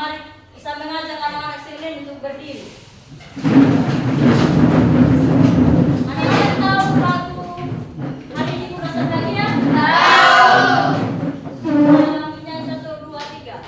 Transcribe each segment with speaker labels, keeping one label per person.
Speaker 1: mari bisa mengajak anak-anak sekalian untuk berdiri. Anak-anak tahu lagu hari ini kurasa bahagia? Tahu. Lagunya 1, 2, 3.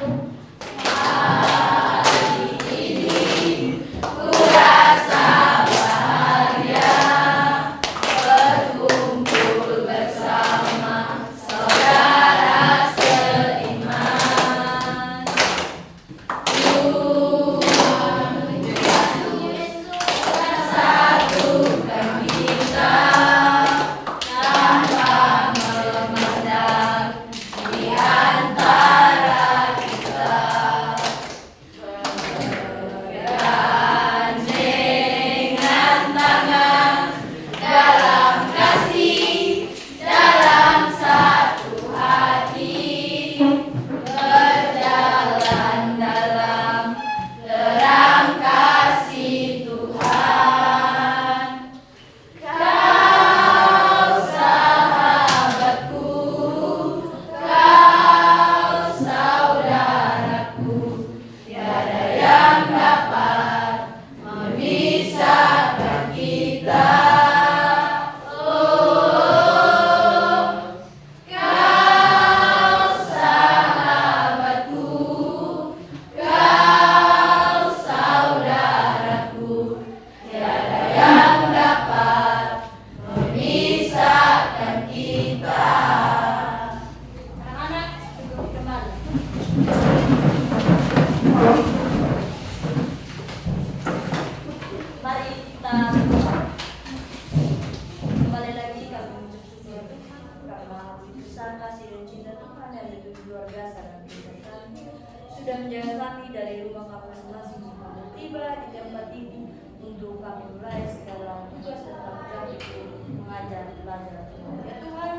Speaker 1: Sudah menjaga kami dari rumah kami masing-masing sampai tiba di tempat ini untuk kami mulai segala tugas dan tanggung jawab itu mengajar belajar. Ya Tuhan,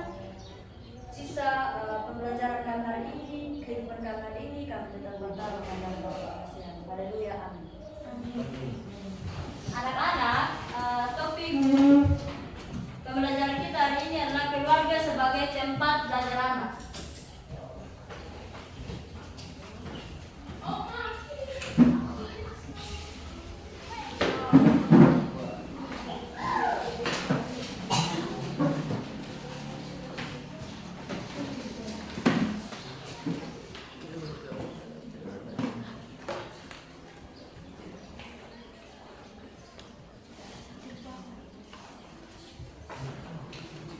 Speaker 1: sisa pembelajaran kami hari ini, kehidupan kami hari ini kami tetap bertaruh pada Bapak. Haleluya, amin. Anak-anak, topik pembelajaran kita hari ini adalah keluarga sebagai tempat belajar anak.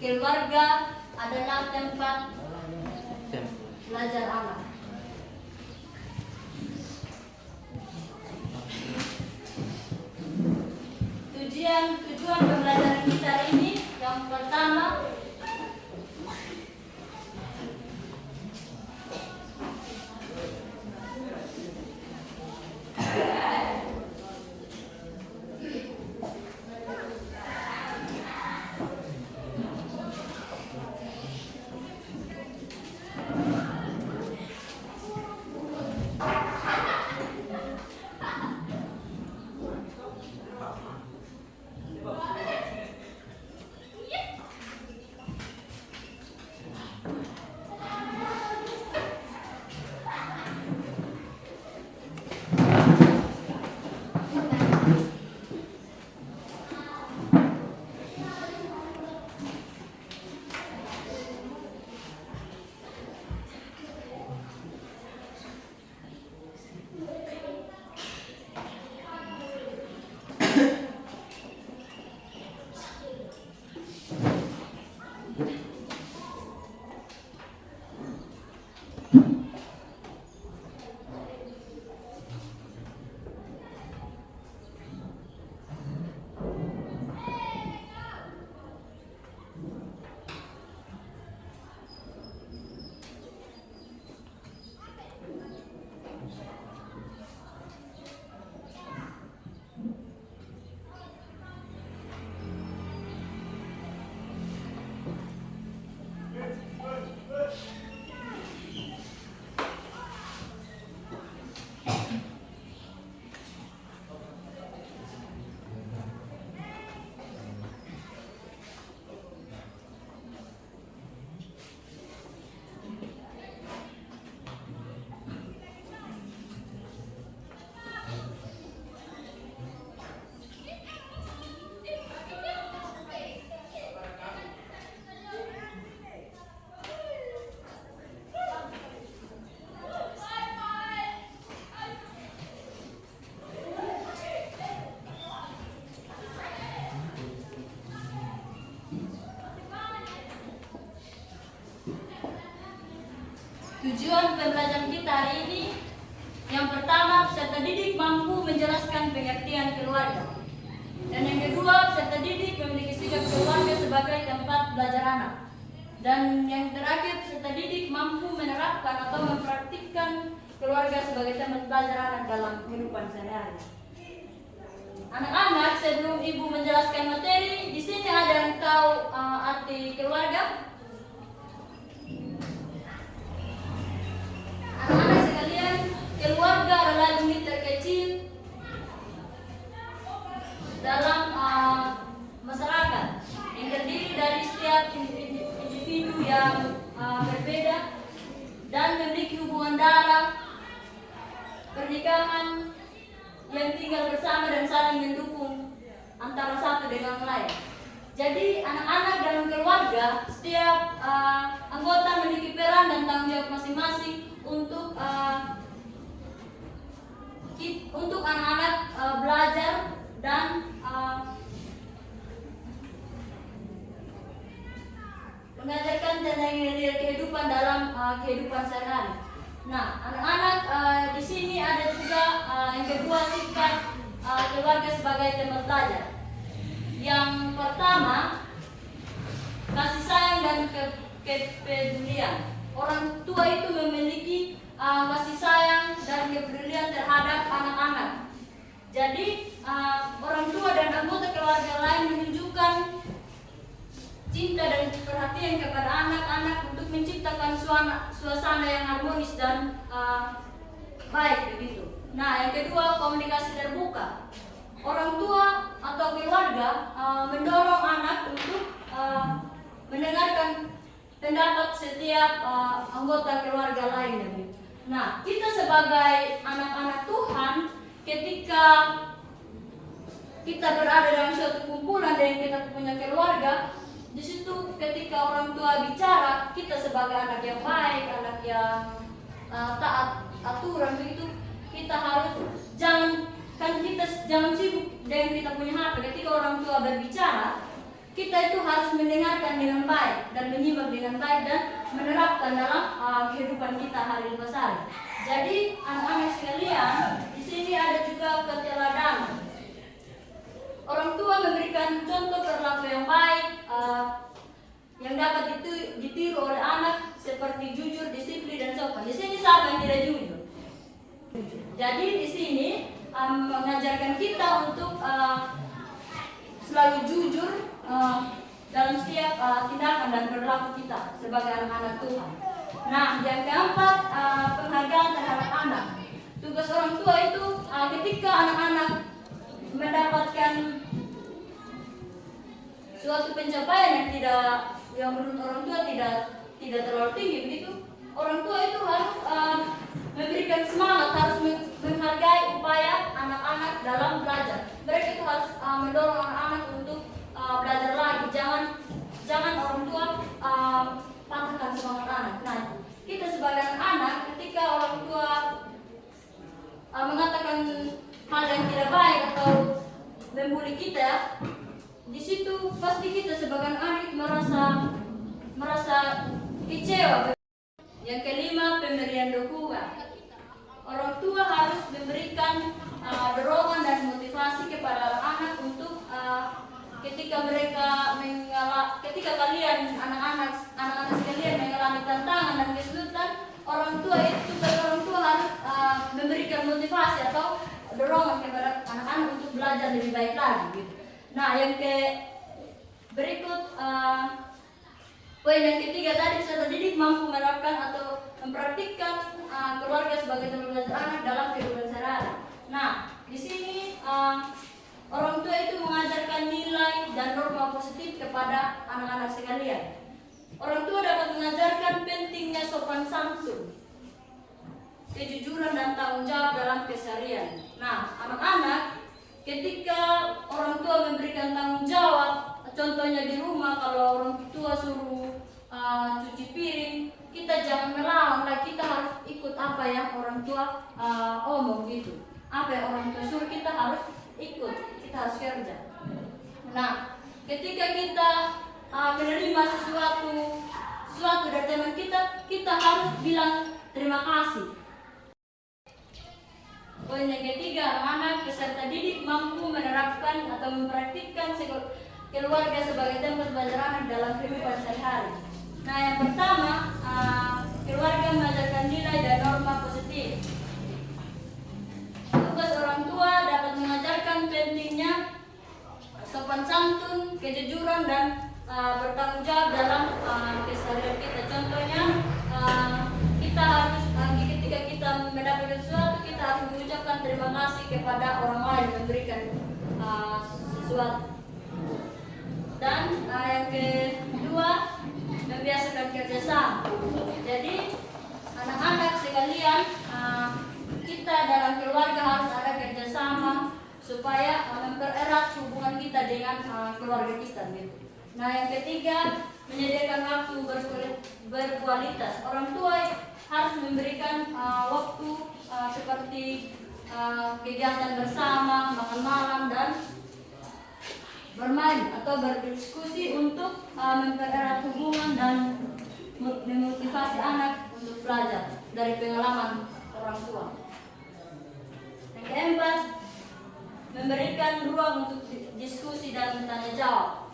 Speaker 1: Keluarga adalah tempat belajar anak. Tujuan pembelajaran kita ini yang pertama, Tujuan pembelajaran kita hari ini, yang pertama, peserta didik mampu menjelaskan pengertian keluarga. Dan yang kedua, peserta didik memiliki sikap keluarga sebagai tempat belajar anak. Dan yang terakhir, peserta didik mampu menerapkan atau mempraktikkan keluarga sebagai tempat belajar anak dalam kehidupan sehari-hari. Anak-anak, sebelum ibu menjelaskan materi, di sini ada yang tahu arti keluarga? Anak-anak sekalian, keluarga adalah unit terkecil dalam masyarakat yang terdiri dari setiap individu yang berbeda dan memiliki hubungan darah, pernikahan, yang tinggal bersama dan saling mendukung antara satu dengan lain. Jadi anak-anak dalam keluarga, setiap anggota memiliki peran dan tanggung jawab masing-masing untuk anak-anak belajar dan mengajarkan tentang nilai kehidupan dalam kehidupan sehari-hari. Nah, anak-anak di sini ada juga yang kedua, sikap keluarga sebagai tempat belajar. Yang pertama, kasih sayang dan kepedulian. Orang tua itu memiliki kasih sayang dan kepedulian terhadap anak-anak. Jadi orang tua dan anggota keluarga lain menunjukkan cinta dan perhatian kepada anak-anak untuk menciptakan suasana yang harmonis dan baik begitu. Nah, yang kedua, komunikasi terbuka. Orang tua atau keluarga mendorong anak untuk mendengarkan pendapat setiap anggota keluarga lainnya. Nah, kita sebagai anak-anak Tuhan, ketika kita berada dalam suatu kumpulan dan kita punya keluarga, di situ ketika orang tua bicara, kita sebagai anak yang baik, anak yang taat aturan begitu, kita harus jangan sibuk dengan kita punya HP. Ketika orang tua berbicara, kita itu harus mendengarkan dengan baik dan menyimak dengan baik dan menerapkan dalam kehidupan kita hari-hari. Jadi anak-anak sekalian, di sini ada juga keteladanan. Orang tua memberikan contoh perilaku yang baik yang dapat ditiru oleh anak seperti jujur, disiplin dan sopan. Di sini siapa yang tidak jujur? Jadi di sini mengajarkan kita untuk selalu jujur dalam setiap tindakan dan perilaku kita sebagai anak-anak Tuhan. Nah, yang keempat, penghargaan terhadap anak. Tugas orang tua itu ketika anak-anak mendapatkan suatu pencapaian yang menurut orang tua tidak terlalu tinggi begitu, orang tua itu harus memberikan semangat, harus menghargai upaya anak-anak dalam belajar. Mereka itu harus mendorong anak-anak untuk belajar lagi. Jangan orang tua patahkan semangat anak. Nah, kita sebagai anak, ketika orang tua mengatakan hal yang tidak baik atau membuli kita, di situ pasti kita sebagai anak merasa kecewa. Yang kelima, pemberian dukungan. Orang tua harus memberikan dorongan dan motivasi kepada anak untuk ketika kalian anak-anak sekalian mengalami tantangan dan kesulitan, orang tua harus memberikan motivasi atau dorongan kepada anak-anak untuk belajar lebih baik lagi. Gitu. Nah, yang berikut poin yang ketiga tadi, peserta didik mampu menerapkan atau mempraktikkan keluarga sebagai tempat belajar anak dalam kehidupan sehari-hari. Nah, di sini orang tua itu mengajarkan nilai dan norma positif kepada anak-anak sekalian. Orang tua dapat mengajarkan pentingnya sopan santun, kejujuran dan tanggung jawab dalam keseharian. Nah, anak-anak, ketika orang tua memberikan tanggung jawab, contohnya di rumah, kalau orang tua suruh cuci piring, kita jangan melawan, kita harus ikut apa yang orang tua omong gitu. Apa yang orang tua suruh, kita harus ikut, kita harus kerja. Nah, ketika kita menerima sesuatu dari teman kita harus bilang Terima kasih. Poin yang ketiga, anak-anak peserta didik mampu menerapkan atau mempraktikkan keluarga sebagai tempat belajar anak dalam kehidupan sehari-hari. Nah, yang pertama, keluarga mengajarkan nilai dan norma positif. Tugas orang tua dapat mengajarkan pentingnya sopan santun, kejujuran, dan bertanggung jawab dalam keseharian kita. Contohnya, kita harus ketika kita mendapatkan sesuatu, kita harus mengucapkan terima kasih kepada orang lain yang memberikan sesuatu. Dan yang kedua, membiasakan kerjasama. Jadi anak-anak sekalian, kita dalam keluarga harus ada kerjasama supaya mempererat hubungan kita dengan keluarga kita gitu. Nah, yang ketiga, menyediakan waktu berkualitas. Orang tua harus memberikan waktu seperti kegiatan bersama, makan malam, dan bermain atau berdiskusi untuk mempererat hubungan dan memotivasi anak untuk belajar dari pengalaman orang tua. Yang keempat, memberikan ruang untuk diskusi dan tanya jawab.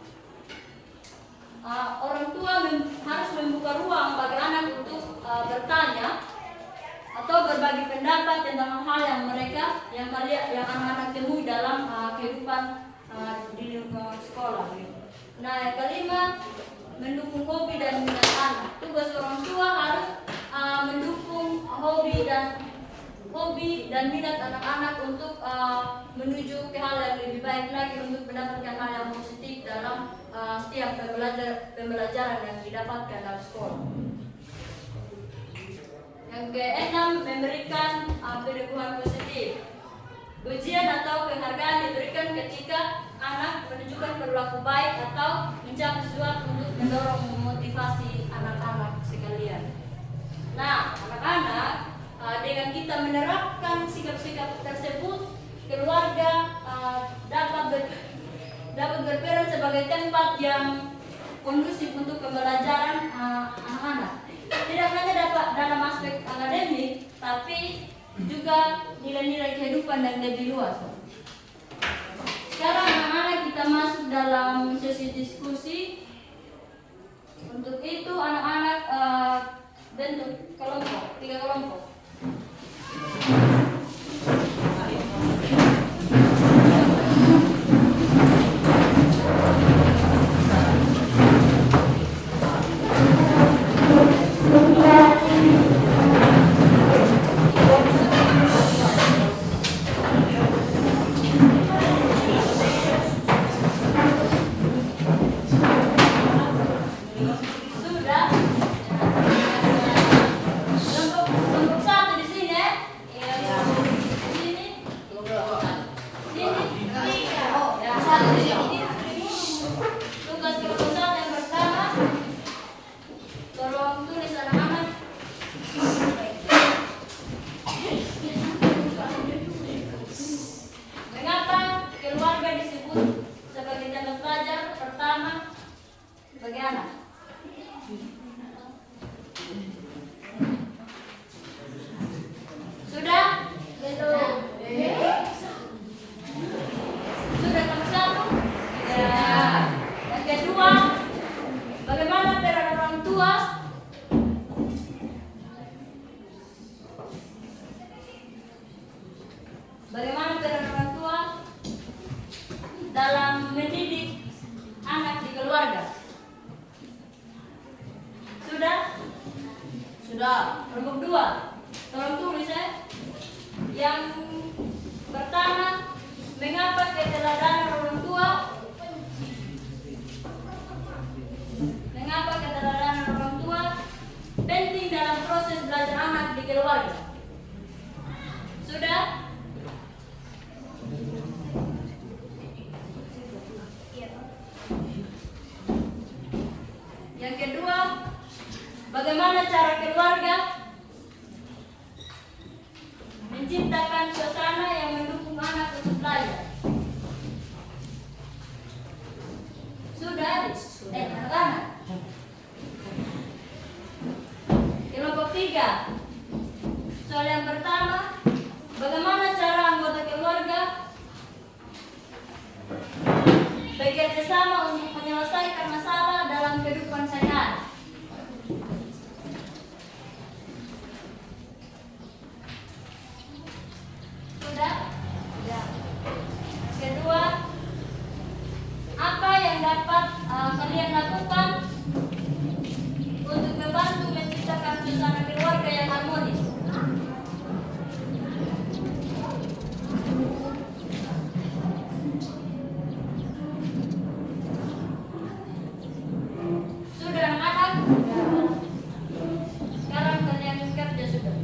Speaker 1: Orang tua harus membuka ruang bagi anak untuk bertanya atau berbagi pendapat tentang hal yang yang anak-anak temui dalam kehidupan di lingkungan sekolah. Nah, yang kelima, mendukung hobi dan minat anak. Tugas orang tua harus mendukung hobi dan minat anak-anak untuk menuju ke hal yang lebih baik lagi, untuk mendapatkan hal yang positif dalam setiap pembelajaran yang didapatkan dalam sekolah. Yang keenam, memberikan pendukungan positif. Ujian atau penghargaan diberikan ketika anak menunjukkan perilaku baik atau mencapai sesuatu untuk mendorong memotivasi anak-anak sekalian. Nah, anak-anak, dengan kita menerapkan sikap-sikap tersebut, keluarga dapat berperan sebagai tempat yang kondusif untuk pembelajaran anak-anak. Tidak hanya dapat dalam aspek akademik, tapi juga nilai-nilai kehidupan yang lebih luas. Sekarang anak-anak kita masuk dalam sesi diskusi. Untuk itu anak-anak bentuk kelompok, 3 kelompok. Bagaimana peran orang tua dalam mendidik anak di keluarga? Sudah? Sudah. Kelompok 2. Tolong tulis ya. Yang pertama, mengapa keteladanan orang tua? Mengapa keteladanan orang tua penting dalam proses belajar anak di keluarga? Sudah? Yang kedua, bagaimana cara keluarga menciptakan suasana yang mendukung anak untuk belajar? Sudah? Anak-anak. Kelompok 3, Soal yang pertama, bagaimana cara anggota keluarga bekerja sama untuk menyelesaikan masalah dalam kehidupan sehari-hari? Sudah? Sudah. Kedua, apa yang dapat kalian lakukan untuk membantu menciptakan suasana keluarga yang harmonis? Sudah anak-anak? Sekarang kalian kerja sudah.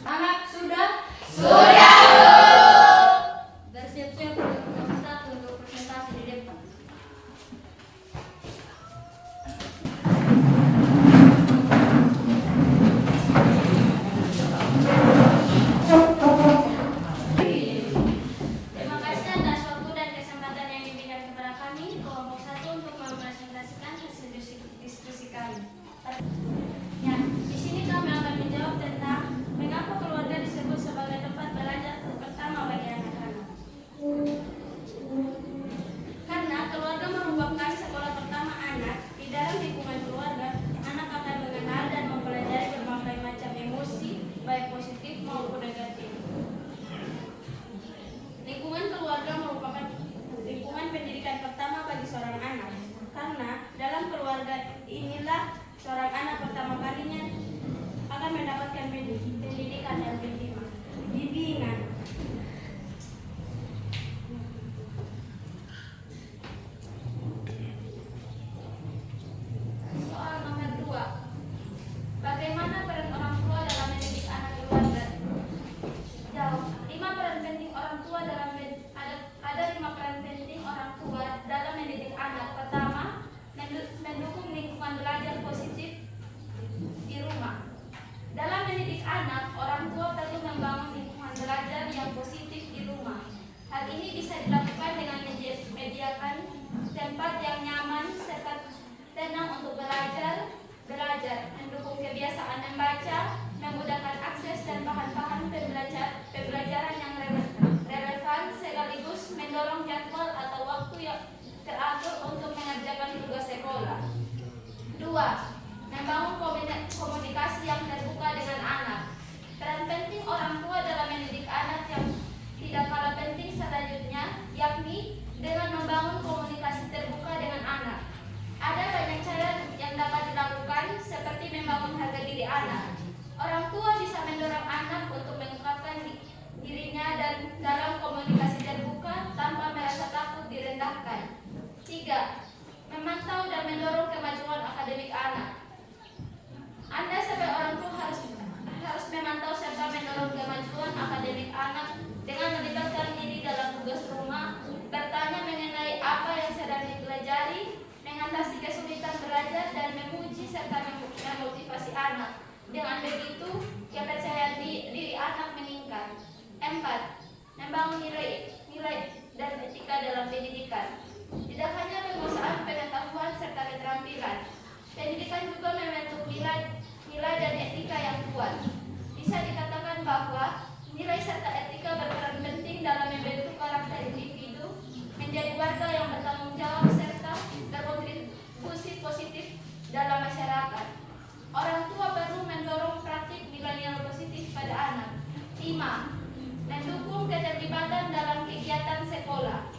Speaker 1: Anak sudah? Sudah. Bersiap-siap untuk satu untuk presentasi di depan. Terima kasih atas waktu dan kesempatan yang diberikan kepada kami kelompok 1 untuk mempresentasikan hasil diskusi kami. Ya, di sini kami akan menjawab tentang mengapa keluarga disebut sebagai tempat belajar pertama bagi anak-anak. Karena keluarga merupakan sekolah pertama anak. Di dalam lingkungan keluarga, anak akan mengenal dan mempelajari berbagai macam emosi, baik positif maupun negatif. Lingkungan keluarga merupakan lingkungan pendidikan pertama bagi seorang anak. Karena dalam keluarga inilah seorang anak pertama kalinya akan mendapatkan pendidikan dan bimbingan. Soal nomor 2. Bagaimana peran orang tua dalam mendidik anak keluarga? Jawab. 5 peran penting orang tua dalam ada 5 peran penting orang tua dalam mendidik anak. Pertama, mendukung lingkungan belajar positif di rumah. Dalam mendidik anak, orang tua perlu membangun lingkungan belajar yang positif di rumah. Hal ini bisa dilakukan dengan menyediakan tempat yang nyaman serta tenang untuk belajar, mendukung kebiasaan membaca, memudahkan akses dan bahan-bahan pembelajaran yang relevan, sekaligus mendorong jadwal atau waktu yang teratur untuk mengerjakan tugas sekolah. 2. Membangun komunikasi yang terbuka dengan anak. Peran penting orang tua dalam mendidik anak yang tidak kalah penting selanjutnya, yakni dengan membangun komunikasi terbuka dengan anak. Ada banyak cara yang dapat dilakukan, seperti membangun harga diri anak. Orang tua bisa mendorong anak untuk mengungkapkan
Speaker 2: anak dengan melibatkan diri dalam tugas rumah, bertanya mengenai apa yang sedang dipelajari, mengatasi kesulitan belajar, dan memuji serta memotivasi anak. Dengan begitu, kepercayaan diri anak meningkat. 4. Membangun nilai dan etika dalam pendidikan. Tidak hanya penguasaan pengetahuan serta keterampilan, pendidikan juga membentuk nilai dan etika yang kuat. Bisa dikatakan bahwa nilai serta etika berperan penting dalam membentuk karakter individu, menjadi warga yang bertanggung jawab serta berkontribusi positif dalam masyarakat. Orang tua perlu mendorong praktik nilai-nilai positif pada anak. 5. Mendukung keterlibatan dalam kegiatan sekolah.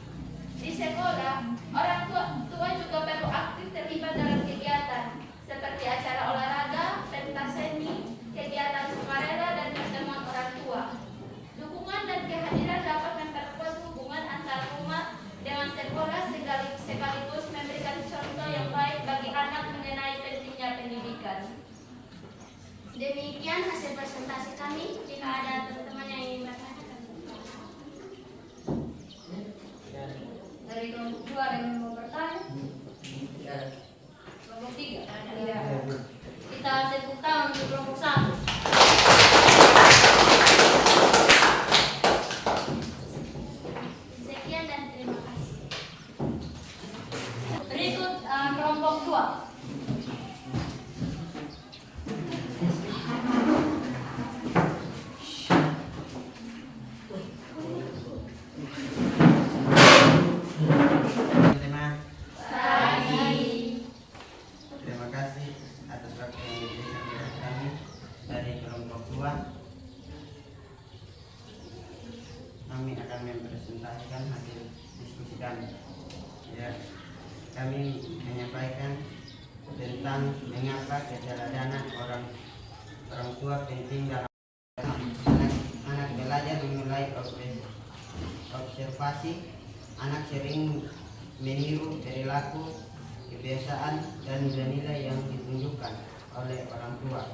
Speaker 2: Di sekolah, orang tua juga perlu aktif terlibat dalam kegiatan seperti acara olahraga, pentas seni, kegiatan sukarela, dan pertemuan orang tua. Dukungan dan kehadiran dapat memperkuat hubungan antar rumah dengan sekolah sekaligus memberikan contoh yang baik bagi anak mengenai pentingnya pendidikan.
Speaker 3: Demikian hasil presentasi kami. Jika ada teman-teman yang ingin bertanya,
Speaker 1: Dari kelompok 2 ada yang mau bertanya? Kelompok 3? Iya. Kita tepuk tangan untuk kelompok 1.
Speaker 3: sekian dan terima kasih.
Speaker 1: Berikut kelompok 2.
Speaker 4: Terima kasih atas waktu yang diberikan kepada kami dari kelompok 2. Kami akan mempresentasikan hasil diskusi kami. Ya, kami menyampaikan tentang mengapa keteladanan orang tua penting dalam anak belajar memulai observasi. Anak sering meniru perilaku, kebiasaan, dan nilai-nilai yang ditunjukkan oleh orang tua.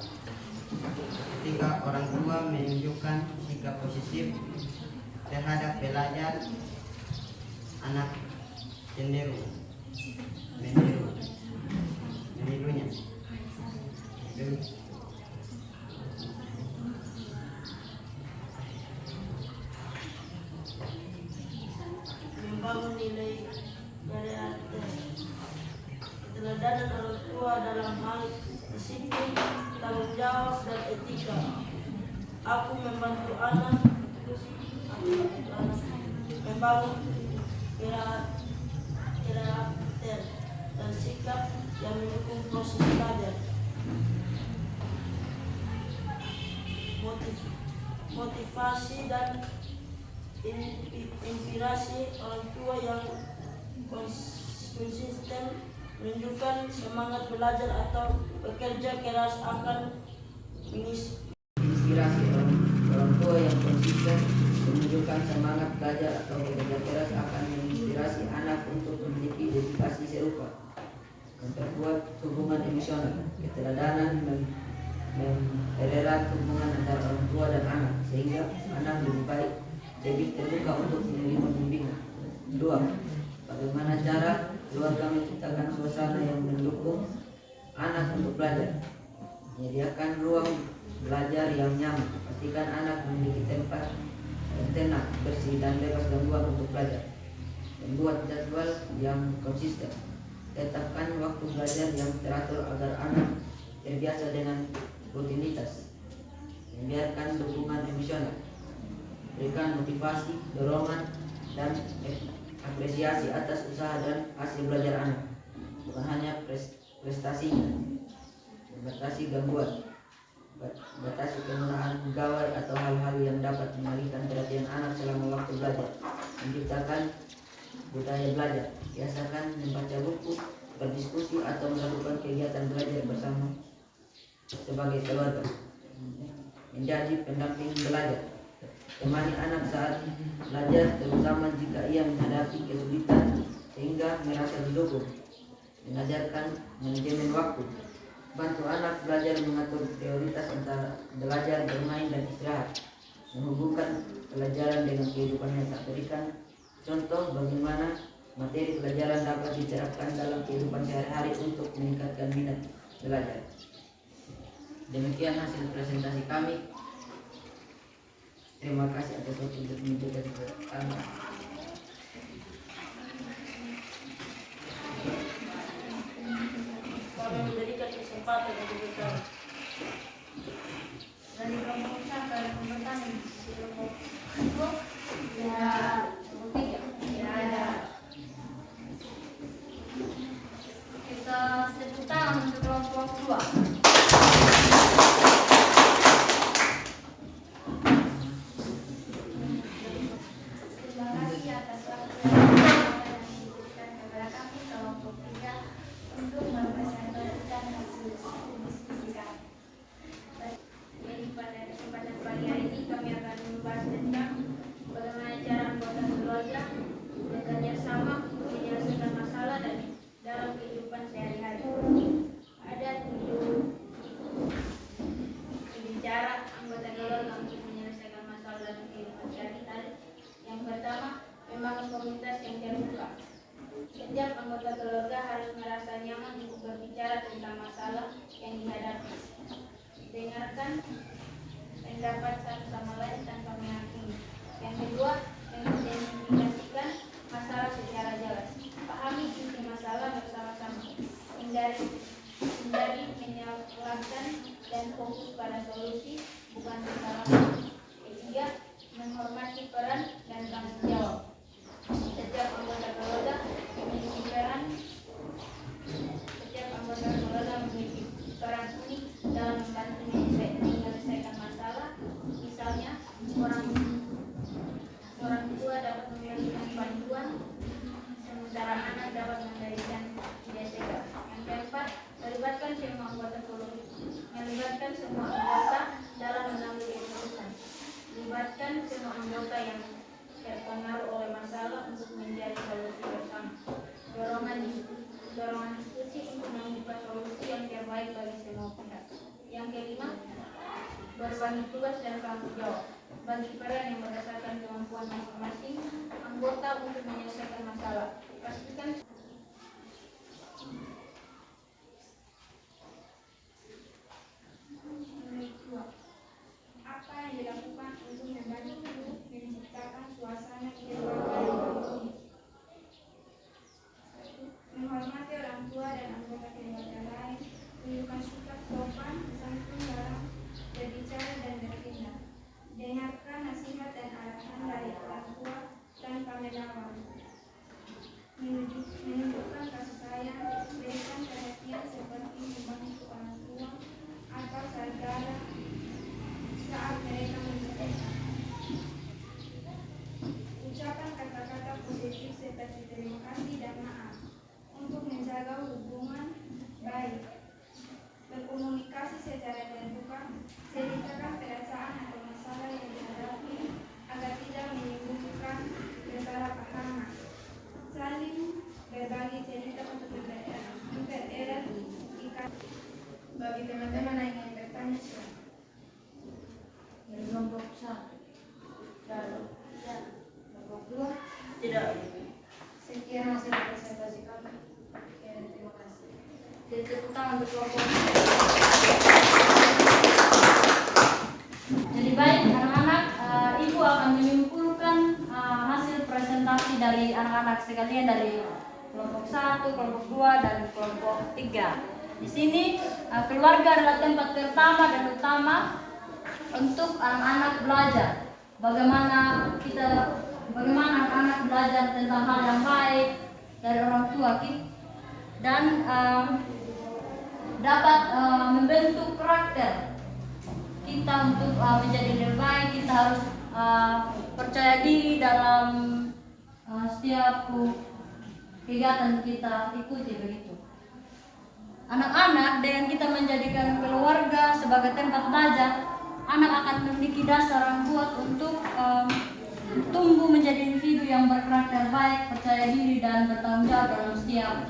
Speaker 4: Ketika orang tua menunjukkan sikap positif terhadap belajar, anak cenderung menirunya.
Speaker 5: Membangun nilai karakter. Keteladanan orang tua dalam hal disiplin, tanggung jawab, dan etika. Aku membantu anak membangun karakter dan sikap yang mendukung proses belajar. Motivasi dan inspirasi orang tua yang konsisten menunjukkan semangat belajar atau bekerja keras akan
Speaker 6: inspirasi orang tua yang konsisten menunjukkan semangat belajar atau bekerja keras akan menginspirasi anak untuk memiliki dedikasi serupa. Memperkuat hubungan emosional. Keteladanan mempererat hubungan antara orang tua dan anak sehingga anak lebih terbuka untuk menerima bimbingan. 2. Bagaimana cara keluarga menciptakan suasana yang mendukung anak untuk belajar? Menyediakan ruang belajar yang nyaman. Pastikan anak memiliki tempat yang tenang, bersih, dan bebas gangguan untuk belajar. Membuat jadwal yang konsisten. Tetapkan waktu belajar yang teratur agar anak terbiasa dengan rutinitas. Membiarkan dukungan emosional. Berikan motivasi, dorongan, dan apresiasi atas usaha dan hasil belajar anak, bukan hanya prestasinya. Membatasi gangguan. Batasi penggunaan gawai atau hal-hal yang dapat mengalihkan perhatian anak selama waktu belajar. Menciptakan budaya belajar. Biasakan membaca buku, berdiskusi, atau melakukan kegiatan belajar bersama sebagai keluarga. Menjadi pendamping belajar. Temani anak saat belajar, terutama jika ia menghadapi kesulitan, sehingga merasa didukung. Mengajarkan manajemen waktu. Bantu anak belajar mengatur prioritas antara belajar, bermain, dan istirahat. Menghubungkan pelajaran dengan kehidupan yang tak berikan contoh bagaimana materi pelajaran dapat diterapkan dalam kehidupan sehari-hari untuk meningkatkan minat belajar. Demikian hasil presentasi kami. Terima kasih atas waktu untuk menunjukkan kami.
Speaker 5: Kami memberikan kesempatan untuk berbicara.
Speaker 1: Dari kelompok satu ada pembertanya di kelompok dua.
Speaker 2: Ya, kelompok 3.
Speaker 1: Ya ada. Kita tepuk tangan untuk kelompok dua.
Speaker 2: Terima kasih atas waktu yang diberikan kepada kami kelompok 3 untuk mempresentasikan hasil diskusi kami. Jadi pada kesempatan pagi hari ini kami akan membahas tentang bagaimana cara anggota keluarga bekerja sama untuk menyelesaikan masalah dan dalam kehidupan sehari-hari. Ada 7 cara anggota keluarga untuk menyelesaikan masalah dalam kehidupan sehari-hari. Yang pertama, membangun komunitas yang terbuka. Setiap anggota keluarga harus merasa nyaman untuk berbicara tentang masalah yang dihadapi. Dengarkan pendapat satu sama lain tanpa menghakimi. Yang kedua, mengidentifikasikan masalah secara jelas. Pahami inti masalah bersama-sama. Hindari menyalahkan dan fokus pada solusi, bukan kesalahan. Ketiga, menghormati peran dan tanggung jawab. Setiap anggota keluarga memiliki peran. Setiap anggota keluarga memiliki peran unik dalam membantu menyelesaikan masalah. Misalnya, orang tua dapat memberikan bantuan, sementara anak dapat memberikan ide segar. Yang keempat, melibatkan semua anggota dalam mengambil keputusan. Libatkan semua anggota yang terpengaruh oleh masalah untuk mencari solusi bersama. Dorongan diskusi untuk membuka solusi yang terbaik bagi semua pihak. Yang kelima, berbagi tugas dan tanggung jawab. Bagi peran yang berdasarkan kemampuan masing-masing anggota untuk menyelesaikan masalah. Pastikan apa yang dilakukan untuk membantu menciptakan suasana keluarga yang harmonis. Menghormati orang tua dan anggota keluarga lain, tunjukkan sikap sopan santun dalam berbicara dan bertindak. Dengarkan nasihat dan arahan dari orang tua tanpa melawan. Menunjukkan kasih sayang, berikan perhatian seperti membantu orang tua atau saudara saat mereka membutuhkan. Ucapan kata-kata positif seperti terima kasih dan maaf untuk menjaga hubungan baik. Berkomunikasi secara terbuka, ceritakan perasaan atau masalah yang dihadapi agar tidak menimbulkan kesalahpahaman. Saling berbagi cerita untuk mempererat ikat. Bagi teman-teman yang ingin bertanya, silakan.
Speaker 1: Dari kelompok satu. Lalu, kelompok dua.
Speaker 5: Tidak.
Speaker 1: Sekian hasil presentasi kami. Oke, terima kasih. Jadi tepuk tangan untuk kelompok. Jadi baik anak-anak, Ibu akan menyimpulkan hasil presentasi dari anak-anak sekalian dari kelompok 1, kelompok 2, dan kelompok 3. Di sini keluarga adalah tempat pertama dan utama untuk anak-anak belajar. Bagaimana anak-anak belajar tentang hal yang baik dari orang tua dan dapat membentuk karakter kita untuk menjadi lebih baik. Kita harus percaya diri dalam setiap kegiatan kita ikuti begitu. Anak-anak dengan kita menjadikan keluarga sebagai tempat belajar, anak akan memiliki dasar yang kuat untuk tumbuh menjadi individu yang berkarakter baik, percaya diri dan bertanggung jawab dalam setiap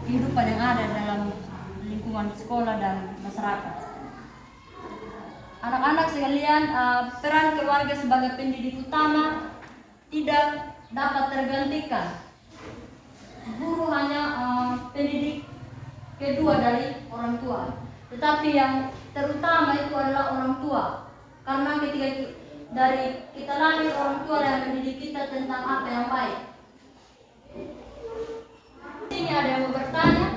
Speaker 1: kehidupan yang ada dalam lingkungan sekolah dan masyarakat. anak-anak sekalian, peran keluarga sebagai pendidik utama tidak dapat tergantikan. Guru hanya pendidik kedua dari orang tua, tetapi yang terutama itu adalah orang tua. Karena ketika dari kita lahir, orang tua yang mendidik kita tentang apa yang baik. Ini ada yang mau bertanya?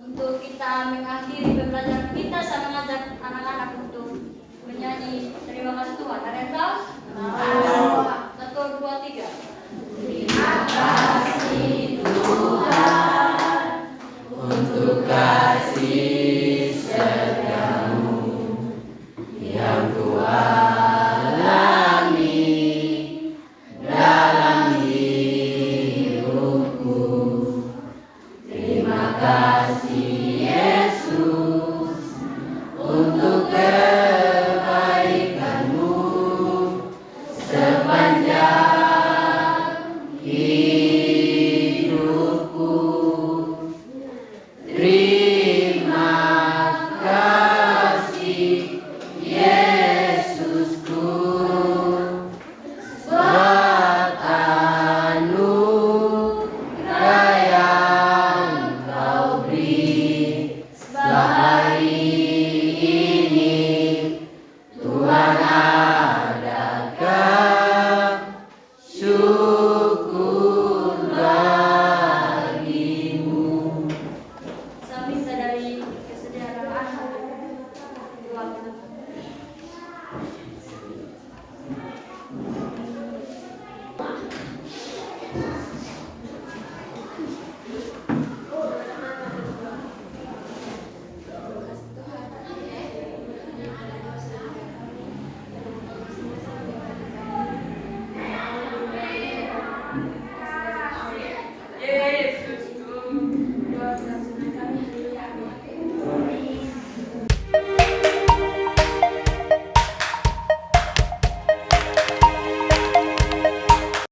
Speaker 1: Untuk kita mengakhiri pembelajaran kita, saya mengajak anak-anak untuk menyanyi terima kasih Tuhan. Ada yang tahu? 1, 2, 3. Terima kasih Tuhan untuk